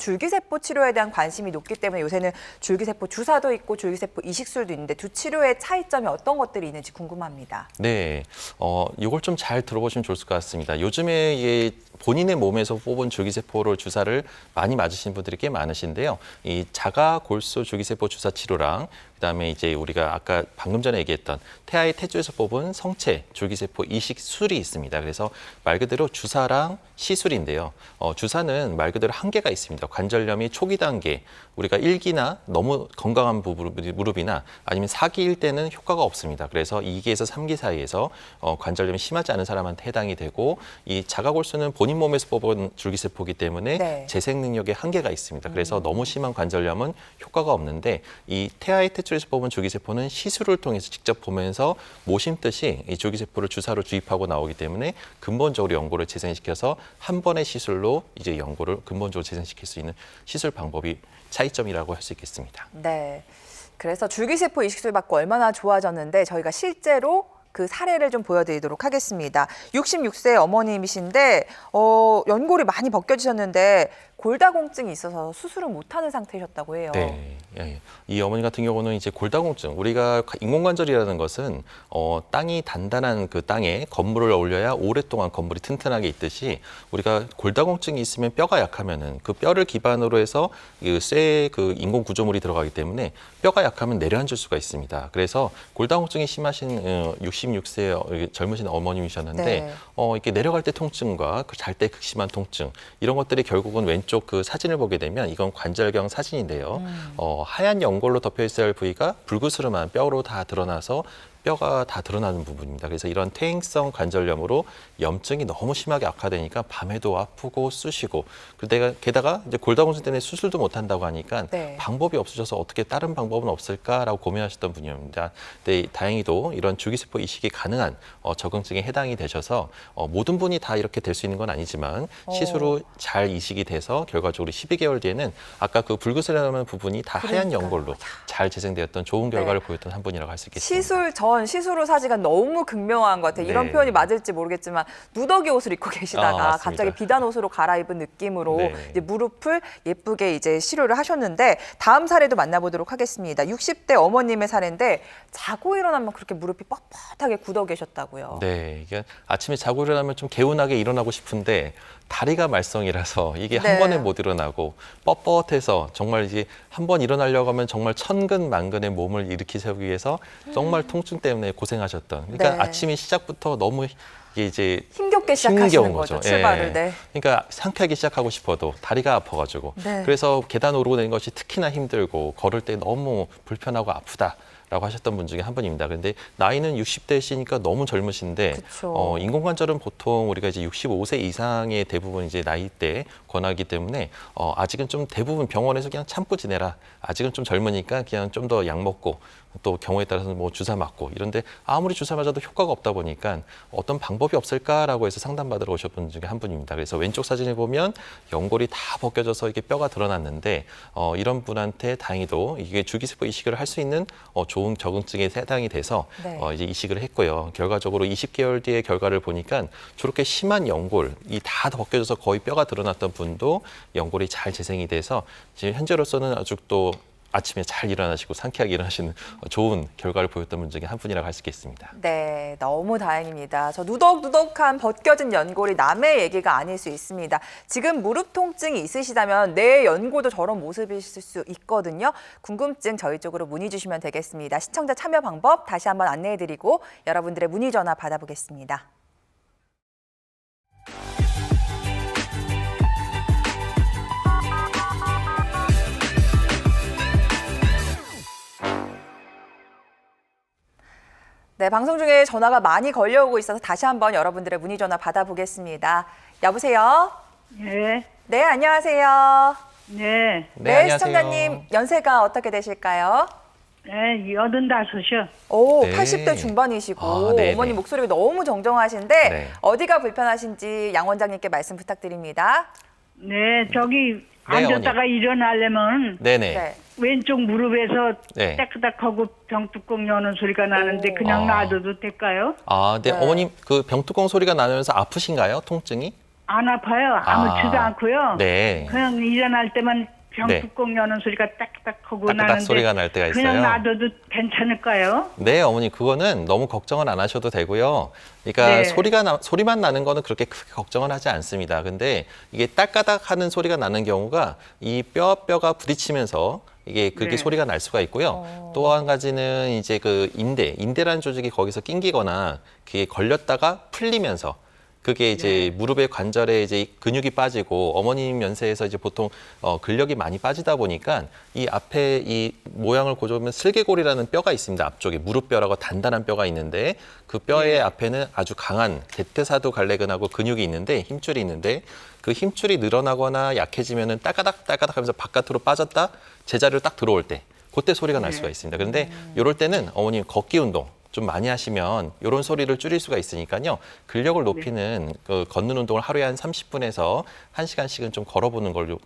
줄기세포 치료에 대한 관심이 높기 때문에 요새는 줄기세포 주사도 있고 줄기세포 이식술도 있는데 두 치료의 차이점이 어떤 것들이 있는지 궁금합니다. 네, 이걸 좀 잘 들어보시면 좋을 것 같습니다. 요즘에 본인의 몸에서 뽑은 줄기세포를 주사를 많이 맞으신 분들이 꽤 많으신데요. 이 자가골수 줄기세포 주사 치료랑 그다음에 이제 우리가 아까 방금 전에 얘기했던 태아의 태주에서 뽑은 성체 줄기세포 이식술이 있습니다. 그래서 말 그대로 주사랑 시술인데요. 주사는 말 그대로 한계가 있습니다. 관절염이 초기 단계, 우리가 1기나 너무 건강한 무릎이나 아니면 4기일 때는 효과가 없습니다. 그래서 2기에서 3기 사이에서 관절염이 심하지 않은 사람한테 해당이 되고 이 자가골수는 본인 몸에서 뽑은 줄기세포이기 때문에 네. 재생 능력에 한계가 있습니다. 그래서 너무 심한 관절염은 효과가 없는데 이 태아의 태출에서 뽑은 줄기세포는 시술을 통해서 직접 보면서 모심듯이 이 줄기세포를 주사로 주입하고 나오기 때문에 근본적으로 연골을 재생시켜서 한 번의 시술로 이제 연골을 근본적으로 재생시킬 수 있는 시술 방법이 차이점이라고 할 수 있겠습니다. 네. 그래서 줄기세포 이식술 받고 얼마나 좋아졌는데 저희가 실제로 그 사례를 좀 보여드리도록 하겠습니다. 66세 어머님이신데 연골이 많이 벗겨지셨는데 골다공증이 있어서 수술을 못하는 상태셨다고 해요. 네, 예. 이 어머니 같은 경우는 이제 골다공증, 우리가 인공관절이라는 것은 땅이 단단한 그 땅에 건물을 올려야 오랫동안 건물이 튼튼하게 있듯이 우리가 골다공증이 있으면 뼈가 약하면은 그 뼈를 기반으로 해서 쇠 그 인공 구조물이 들어가기 때문에 뼈가 약하면 내려앉을 수가 있습니다. 그래서 골다공증이 심하신 66세 젊으신 어머님이셨는데 네. 이렇게 내려갈 때 통증과 잘 때 극심한 통증 이런 것들이 결국은 왼쪽 그 사진을 보게 되면 이건 관절경 사진인데요. 하얀 연골로 덮여 있어야 할 부위가 불그스름한 뼈로 다 드러나서 뼈가 다 드러나는 부분입니다. 그래서 이런 퇴행성 관절염으로 염증이 너무 심하게 악화되니까 밤에도 아프고 쑤시고 게다가 이제 골다공증 때문에 수술도 못 한다고 하니까 네. 방법이 없으셔서 어떻게 다른 방법은 없을까라고 고민하셨던 분이었습니다. 근데 다행히도 이런 줄기세포 이식이 가능한 적응증에 해당이 되셔서 모든 분이 다 이렇게 될 수 있는 건 아니지만 시술 후 잘 이식이 돼서 결과적으로 12개월 뒤에는 아까 그 불그스름한 부분이 다 하얀 연골로 잘 재생되었던 좋은 결과를 보였던 한 분이라고 할 수 있겠습니다. 시술 전, 시술 후 사진가 너무 극명한 것 같아요. 이런 네. 표현이 맞을지 모르겠지만 누더기 옷을 입고 계시다가 맞습니다. 갑자기 비단 옷으로 갈아입은 느낌으로 네. 이제 무릎을 예쁘게 이제 치료를 하셨는데 다음 사례도 만나보도록 하겠습니다. 60대 어머님의 사례인데 자고 일어나면 그렇게 무릎이 뻣뻣하게 굳어 계셨다고요. 네, 이게 아침에 자고 일어나면 좀 개운하게 일어나고 싶은데 다리가 말썽이라서 이게 네. 한 번에 못 일어나고 뻣뻣해서 정말 이제 한 번 일어나려고 하면 정말 천근만근의 몸을 일으키 세우기 위해서 정말 통증 때문에 고생하셨던. 그러니까 네. 아침이 시작부터 너무 이게 이제 힘겹게 시작하시는 힘겨운 거죠. 거죠. 출발을. 예. 네. 그러니까 상쾌하게 시작하고 싶어도 다리가 아파가지고 네. 그래서 계단 오르고 내리는 것이 특히나 힘들고 걸을 때 너무 불편하고 아프다. 라고 하셨던 분 중에 한 분입니다. 그런데 나이는 60대시니까 너무 젊으신데 그쵸. 인공관절은 보통 우리가 이제 65세 이상의 대부분 이제 나이대 권하기 때문에 아직은 좀 대부분 병원에서 그냥 참고 지내라. 아직은 좀 젊으니까 그냥 좀 더 약 먹고 또 경우에 따라서는 뭐 주사 맞고 이런데 아무리 주사 맞아도 효과가 없다 보니까 어떤 방법이 없을까라고 해서 상담받으러 오셨던 분 중에 한 분입니다. 그래서 왼쪽 사진을 보면 연골이 다 벗겨져서 이게 뼈가 드러났는데 이런 분한테 다행히도 이게 줄기세포 이식을 할 수 있는 좋은 적응증에 해당이 돼서 네. 이제 이식을 했고요. 결과적으로 20개월 뒤에 결과를 보니까 저렇게 심한 연골이 다 벗겨져서 거의 뼈가 드러났던 분도 연골이 잘 재생이 돼서 지금 현재로서는 아주 또 아침에 잘 일어나시고 상쾌하게 일어나시는 좋은 결과를 보였던 분 중에 한 분이라고 할 수 있겠습니다. 네, 너무 다행입니다. 저 누덕누덕한 벗겨진 연골이 남의 얘기가 아닐 수 있습니다. 지금 무릎 통증이 있으시다면 내 연골도 저런 모습이실 수 있거든요. 궁금증 저희 쪽으로 문의 주시면 되겠습니다. 시청자 참여 방법 다시 한번 안내해드리고 여러분들의 문의 전화 받아보겠습니다. 네, 방송 중에 전화가 많이 걸려오고 있어서 다시 한번 여러분들의 문의 전화 받아보겠습니다. 여보세요? 네, 네, 안녕하세요. 네, 네, 안녕하세요. 시청자님 연세가 어떻게 되실까요? 네, 85이요. 오, 네. 80대 중반이시고 네네. 어머니 목소리가 너무 정정하신데 네. 어디가 불편하신지 양 원장님께 말씀 부탁드립니다. 네, 저기 네, 앉았다가 일어나려면 네네. 네. 왼쪽 무릎에서 네. 따크닥하고 병뚜껑 여는 소리가 나는데 오. 그냥 아. 놔둬도 될까요? 네, 네. 어머님 그 병뚜껑 소리가 나면서 아프신가요? 통증이? 안 아파요. 아무렇지도 않고요. 네. 그냥 일어날 때만 네. 병뚜껑 여는 소리가 딱딱하고 따ቅ따ቅ 나는데 소리가 날 때가 있어요. 그냥 놔둬도 괜찮을까요? 네, 어머니 그거는 너무 걱정은 안 하셔도 되고요. 그러니까 네. 소리만 나는 거는 그렇게 크게 걱정은 하지 않습니다. 근데 이게 딸까닥 하는 소리가 나는 경우가 이 뼈가 부딪히면서 이게 그렇게 네. 소리가 날 수가 있고요. 또 한 가지는 이제 그 인대라는 조직이 거기서 낑기거나 그게 걸렸다가 풀리면서 그게 이제 무릎의 관절에 이제 근육이 빠지고 어머님 연세에서 이제 보통 근력이 많이 빠지다 보니까 이 앞에 이 모양을 고정하면 슬개골이라는 뼈가 있습니다. 앞쪽에 무릎뼈라고 단단한 뼈가 있는데 그 뼈의 앞에는 아주 강한 대퇴사두 갈래근하고 근육이 있는데 힘줄이 있는데 그 힘줄이 늘어나거나 약해지면은 따가닥 하면서 바깥으로 빠졌다 제자리로 딱 들어올 때 그때 소리가 날 수가 있습니다. 그런데 이럴 때는 어머님 걷기 운동 좀 많이 하시면 이런 소리를 줄일 수가 있으니까요. 근력을 높이는 그 걷는 운동을 하루에 한 30분에서 1시간씩은 좀 걸어보는 걸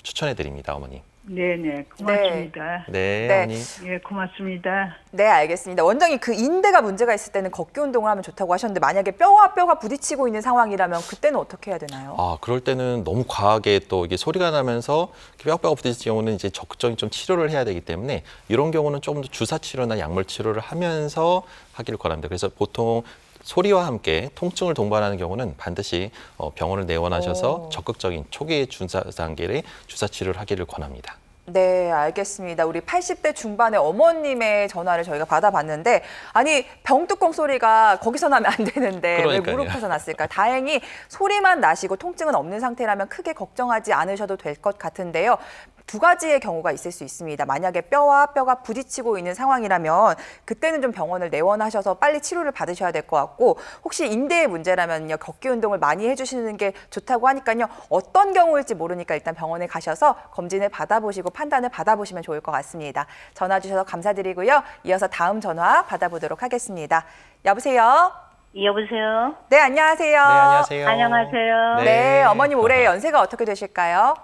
추천해 드립니다, 어머니. 네네, 고맙습니다. 네, 네. 어머니. 예, 고맙습니다. 네, 알겠습니다. 원장님, 그 인대가 문제가 있을 때는 걷기 운동을 하면 좋다고 하셨는데 만약에 뼈와 뼈가 부딪히고 있는 상황이라면 그때는 어떻게 해야 되나요? 아, 그럴 때는 너무 과하게 또 이게 소리가 나면서 뼈가 부딪힐 경우는 이제 적극적인 좀 치료를 해야 되기 때문에 이런 경우는 조금 더 주사 치료나 약물 치료를 하면서 하기를 권합니다. 그래서 보통 소리와 함께 통증을 동반하는 경우는 반드시 병원을 내원하셔서 적극적인 초기 주사 단계의 주사 치료를 하기를 권합니다. 네, 알겠습니다. 우리 80대 중반의 어머님의 전화를 저희가 받아봤는데 아니 병뚜껑 소리가 거기서 나면 안 되는데 그러니까요. 왜 무릎에서 났을까? 다행히 소리만 나시고 통증은 없는 상태라면 크게 걱정하지 않으셔도 될 것 같은데요. 두 가지의 경우가 있을 수 있습니다. 만약에 뼈와 뼈가 부딪히고 있는 상황이라면 그때는 좀 병원을 내원하셔서 빨리 치료를 받으셔야 될 것 같고 혹시 인대의 문제라면요. 걷기 운동을 많이 해주시는 게 좋다고 하니까요. 어떤 경우일지 모르니까 일단 병원에 가셔서 검진을 받아보시고 판단을 받아보시면 좋을 것 같습니다. 전화 주셔서 감사드리고요. 이어서 다음 전화 받아보도록 하겠습니다. 여보세요? 여보세요? 네, 안녕하세요. 네, 안녕하세요. 안녕하세요. 네, 어머님 올해 연세가 어떻게 되실까요?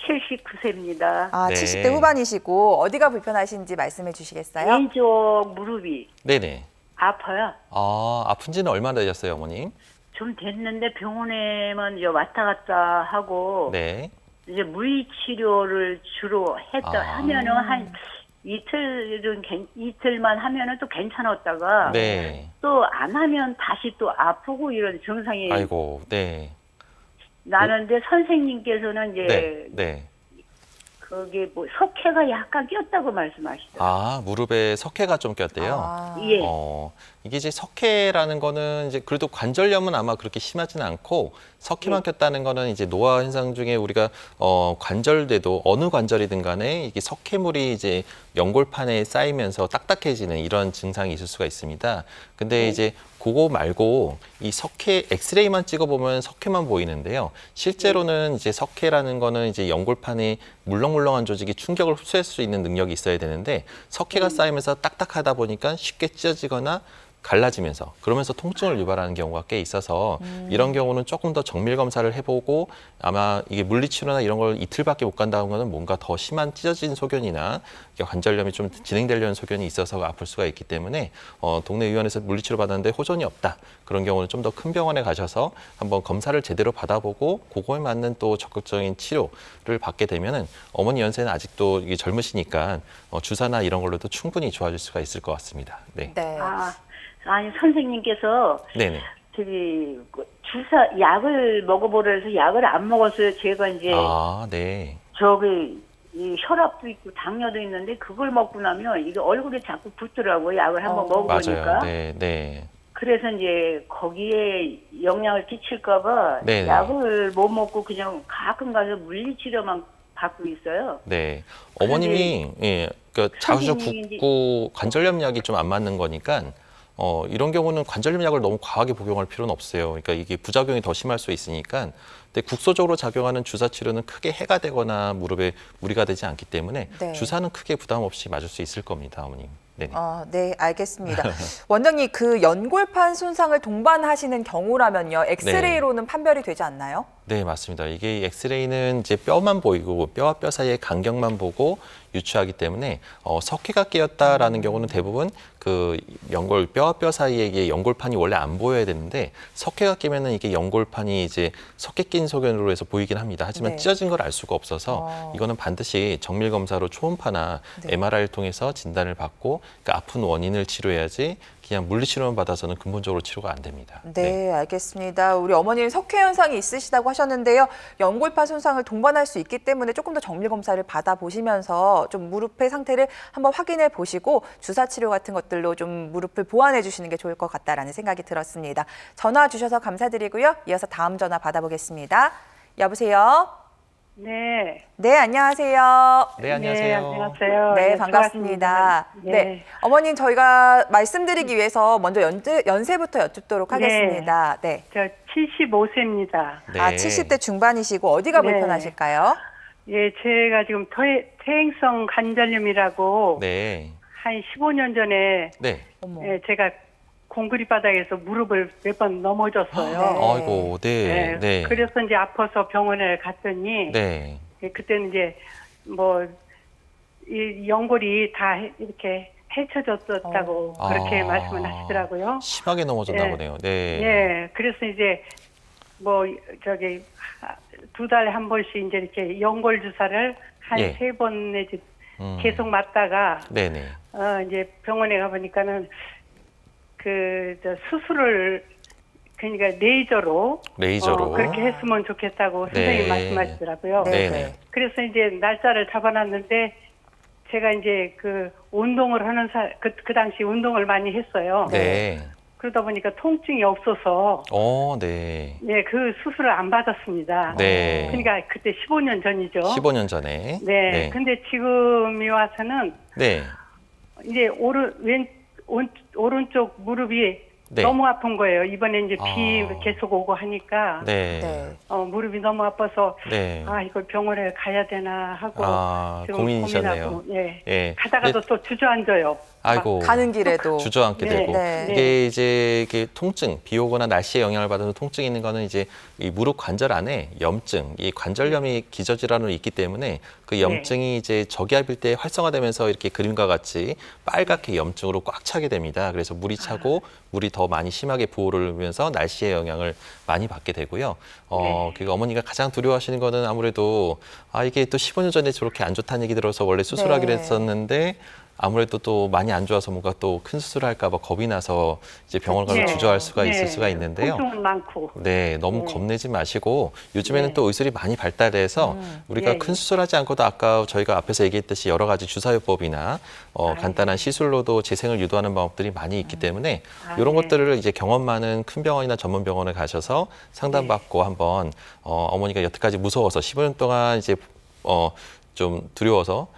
79세입니다. 아, 네. 70대 후반이시고 어디가 불편하신지 말씀해 주시겠어요? 왼쪽 무릎이 네네. 아파요. 아, 아픈 지는 얼마나 되셨어요, 어머님? 좀 됐는데 병원에만 이제 왔다 갔다 하고 네. 이제 물리치료를 주로 하면은 한 이틀만 하면은 또 괜찮았다가 네. 또 안 하면 다시 또 아프고 이런 증상이 아이고, 네. 나는데 선생님께서는 이제 네. 네. 그게 뭐 석회가 약간 꼈다고 말씀하시더라고요. 아, 무릎에 석회가 좀 꼈대요. 아, 예. 이게 이제 석회라는 거는 이제 그래도 관절염은 아마 그렇게 심하지는 않고 석회만 꼈다는 거는 이제 노화 현상 중에 우리가 관절대도 어느 관절이든 간에 이게 석회물이 이제 연골판에 쌓이면서 딱딱해지는 이런 증상이 있을 수가 있습니다. 근데 이제 그거 말고 이 석회 엑스레이만 찍어보면 석회만 보이는데요. 실제로는 이제 석회라는 거는 이제 연골판에 물렁물렁한 조직이 충격을 흡수할 수 있는 능력이 있어야 되는데 석회가 쌓이면서 딱딱하다 보니까 쉽게 찢어지거나 갈라지면서 그러면서 통증을 유발하는 경우가 꽤 있어서 이런 경우는 조금 더 정밀 검사를 해보고 아마 이게 물리치료나 이런 걸 이틀밖에 못 간다는 거는 뭔가 더 심한 찢어진 소견이나 관절염이 좀 진행되려는 소견이 있어서 아플 수가 있기 때문에 동네 의원에서 물리치료 받았는데 호전이 없다 그런 경우는 좀 더 큰 병원에 가셔서 한번 검사를 제대로 받아보고 그거에 맞는 또 적극적인 치료를 받게 되면은 어머니 연세는 아직도 이게 젊으시니까 주사나 이런 걸로도 충분히 좋아질 수가 있을 것 같습니다. 네. 네. 아니 선생님께서 네네. 저기 주사 약을 먹어보라 해서 약을 안 먹었어요. 제가 이제 아, 네. 저기 이 혈압도 있고 당뇨도 있는데 그걸 먹고 나면 이게 얼굴에 자꾸 붓더라고요. 약을 한번 먹어보니까. 맞아요. 네, 네. 그래서 이제 거기에 영향을 끼칠까봐 네네. 약을 못 먹고 그냥 가끔 가서 물리치료만 받고 있어요. 네. 어머님이 그러니까 자주 선생님이 붓고 관절염 약이 좀 안 맞는 거니까 이런 경우는 관절염 약을 너무 과하게 복용할 필요는 없어요. 그러니까 이게 부작용이 더 심할 수 있으니까 근데 국소적으로 작용하는 주사 치료는 크게 해가 되거나 무릎에 무리가 되지 않기 때문에 네. 주사는 크게 부담 없이 맞을 수 있을 겁니다, 어머님. 네네. 네, 알겠습니다. 원장님, 그 연골판 손상을 동반하시는 경우라면요, 엑스레이로는 판별이 되지 않나요? 네, 맞습니다. 이게 엑스레이는 이제 뼈만 보이고 뼈와 뼈 사이의 간격만 보고 유추하기 때문에 석회가 끼었다라는 경우는 대부분 그 연골 뼈와 뼈 사이에 이게 연골판이 원래 안 보여야 되는데 석회가 끼면은 이게 연골판이 이제 석회 낀 소견으로 해서 보이긴 합니다. 하지만 네. 찢어진 걸 알 수가 없어서 이거는 반드시 정밀 검사로 초음파나 네. MRI를 통해서 진단을 받고 그 아픈 원인을 치료해야지 그냥 물리치료만 받아서는 근본적으로 치료가 안 됩니다. 네, 알겠습니다. 우리 어머님 석회 현상이 있으시다고 하셨는데요. 연골판 손상을 동반할 수 있기 때문에 조금 더 정밀 검사를 받아보시면서 좀 무릎의 상태를 한번 확인해 보시고 주사 치료 같은 것들로 좀 무릎을 보완해 주시는 게 좋을 것 같다라는 생각이 들었습니다. 전화 주셔서 감사드리고요. 이어서 다음 전화 받아보겠습니다. 여보세요? 네. 네, 안녕하세요. 네, 안녕하세요. 안녕하세요. 네, 네, 반갑습니다. 수고하십니다. 네. 어머님, 저희가 말씀드리기 위해서 먼저 연세부터 여쭙도록 하겠습니다. 네. 저 75세입니다. 네. 70대 중반이시고 어디가 네. 불편하실까요? 예, 제가 지금 퇴행성 관절염이라고 네. 한 15년 전에 네. 어머. 예, 제가 콘크리트 바닥에서 무릎을 몇 번 넘어졌어요. 네. 아이고, 네. 네. 그래서 이제 아파서 병원에 갔더니 네. 예, 그때는 이제 뭐 이 연골이 다 이렇게 헤쳐졌었다고 그렇게 말씀을 하시더라고요. 심하게 넘어졌나 예. 보네요. 네. 예, 그래서 이제 뭐 저기 2달에 한 번씩 이제 이렇게 연골 주사를 한 예. 3번 내지 음. 계속 맞다가 네네. 이제 병원에 가보니까는 저 수술을 그러니까 레이저로 그렇게 했으면 좋겠다고 선생님이 네. 말씀하시더라고요. 네. 네네. 그래서 이제 날짜를 잡아놨는데 제가 이제 그 운동을 하는 그 당시 운동을 많이 했어요. 네. 그러다 보니까 통증이 없어서 네. 예, 그 수술을 안 받았습니다. 네. 그러니까 그때 15년 전이죠. 15년 전에. 네. 네. 근데 지금이 와서는 네. 이제 오른쪽 무릎이 네. 너무 아픈 거예요. 이번에 이제 비 아. 계속 오고 하니까 네. 네. 무릎이 너무 아파서 네. 이걸 병원에 가야 되나 하고 지금 고민이셨네요. 고민하고, 예. 예. 가다가도 또 주저앉아요. 아이고. 가는 길에도. 주저앉게 네. 되고 네. 이게 이제 이게 통증, 비 오거나 날씨에 영향을 받아서 통증이 있는 거는 이제 이 무릎 관절 안에 염증, 이 관절염이 기저질환으로 있기 때문에 그 염증이 이제 저기압일 때 활성화되면서 이렇게 그림과 같이 빨갛게 염증으로 꽉 차게 됩니다. 그래서 물이 차고 물이 더 많이 심하게 부어오르면서 날씨의 영향을 많이 받게 되고요. 그 어머니가 가장 두려워하시는 거는 아무래도 이게 또 15년 전에 저렇게 안 좋다는 얘기 들어서 원래 수술하기로 네. 했었는데 아무래도 또 많이 안 좋아서 뭔가 또 큰 수술을 할까 봐 겁이 나서 이제 병원 가서 그렇죠. 주저할 수가 있을 수가 있는데요. 통증은 많고. 네, 너무 네. 겁내지 마시고 요즘에는 네. 또 의술이 많이 발달해서 우리가 예, 큰 예. 수술하지 않고도 아까 저희가 앞에서 얘기했듯이 여러 가지 주사요법이나 간단한 시술로도 재생을 유도하는 방법들이 많이 있기 때문에 이런 네. 것들을 이제 경험 많은 큰 병원이나 전문 병원에 가셔서 상담받고 한번 어머니가 여태까지 무서워서 15년 동안 이제 좀 두려워서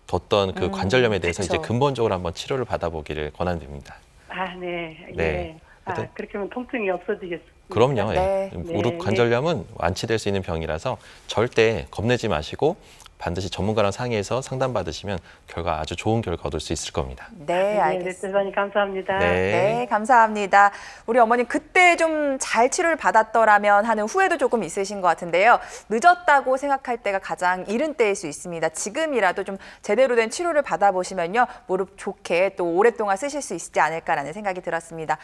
뒀던 그 관절염에 대해서 그쵸. 이제 근본적으로 한번 치료를 받아보기를 권한드립니다. 네. 네. 예. 하여튼 그렇게 하면 통증이 없어지겠습니다. 그럼요. 네. 예. 무릎 네. 관절염은 완치될 수 있는 병이라서 절대 겁내지 마시고 반드시 전문가랑 상의해서 상담받으시면 결과 아주 좋은 결과 얻을 수 있을 겁니다. 네, 알겠습니다. 대단히 감사합니다. 네, 감사합니다. 우리 어머님 그때 좀 잘 치료를 받았더라면 하는 후회도 조금 있으신 것 같은데요. 늦었다고 생각할 때가 가장 이른 때일 수 있습니다. 지금이라도 좀 제대로 된 치료를 받아보시면요. 무릎 좋게 또 오랫동안 쓰실 수 있지 않을까라는 생각이 들었습니다.